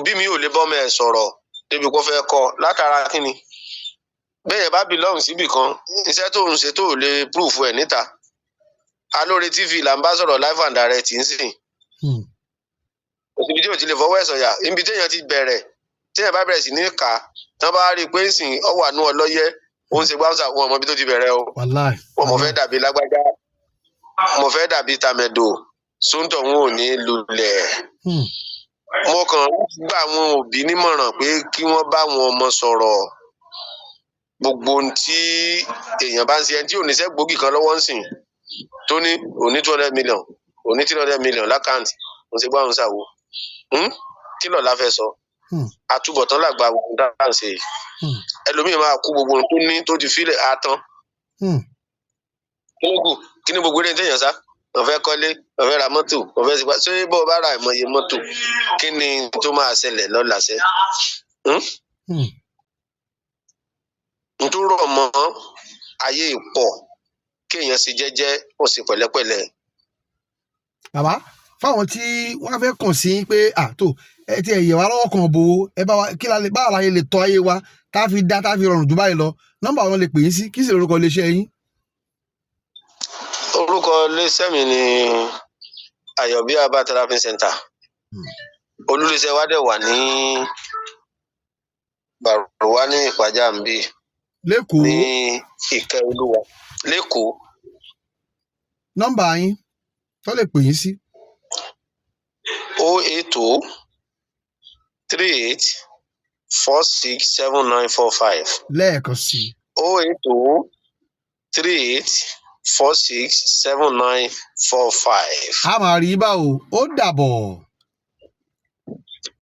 òbí mi ò lè bọ́ mẹ́ sọ̀rọ̀ débi kó fẹ́ kọ́ látara kíni bẹ́ẹ̀ bá belong síbì kan iṣẹ́ tó ń ṣe tó lè proof ẹ̀ níta alóore tv là ń bá sọ̀rọ̀ live and direct ń sìn òsibí tí ò ti lè fọwọ́ ẹ̀ sọ̀yà níbi téèyàn ti bẹ̀rẹ̀ téèyàn bá bẹ̀rẹ̀ sí ní kà á tán bá rí i pé ń sìn ọwọ́ àánú ọlọ́yẹ ó ń ṣe gbáǹsà wọn ọmọ bí tó ti bẹ̀rẹ̀ o wọn mọ̀ fẹ́ dàbí lágbájá mo fẹ́ dàbí tàmẹ̀dò sóńtọ̀ wọn ò ní lulẹ̀ mo kàn gbà àwọn òbí nímọ̀ràn pé kí wọ́n bá wọn ọmọ sọ̀rọ̀ gbogbo ohun tí èèyàn bá ń ṣe ẹni tí ò ní iṣẹ́ gbòógì kan lọ́wọ́ ń sìn tó ní òní 200 million òní 300 million lákàntì mo ṣe gbáhùn ṣàwò kí lọ́ọ́ la fẹ́ sọ àtúbọ̀tán làgbà gbogbo dáhùnsì ẹlòmíì máa kú gbogbo ohun tó ní tó ti fílẹ̀ àtán kí ni gbogbo eré téèyàn sá wọ́n fẹ́ kọ́lé wọ́n fẹ́ ra mọ́tò wọ́n fẹ́ sípà ṣé bó o bá ra ìmọ̀ye mọ́tò kí ni tó máa ṣẹlẹ̀ lọ́la ṣe n tó rọ̀ mọ́ ayé ìpọ̀ kéèyàn ṣe jẹ́jẹ́ ó sì pẹ̀lẹ́pẹ̀lẹ́. bàbá fáwọn tí wọ́n fẹ́ kàn sí pé àtò ẹ ti ẹ̀yẹ̀ wá lọ́wọ́ kan bò ó ẹ bá wa kí la lè bá àlàyé lè tọ́ ayé wa tá a fi dá tá a fi rọrùn jù báyìí lọ nọ́mbà wọn lè pè yín sí kí sì lórúkọ iléeṣẹ́ yín. orúkọ iléeṣẹ́ mi ni Ayọ̀bí Abba Therapy Center olùléeṣẹ́ wa dẹ̀ wà ní Bàrùwá ní Ìpàjà mbí lẹ́kọ̀ọ́ ní Ìkẹ́ Olúwa lẹ́kọ̀ọ́. nọ́mbà yín tó lè pè yín sí. 080 38 46 7945. lẹ́ẹ̀kan sí. 080 38 46 7945. a máa rí bá o ó dàbọ̀.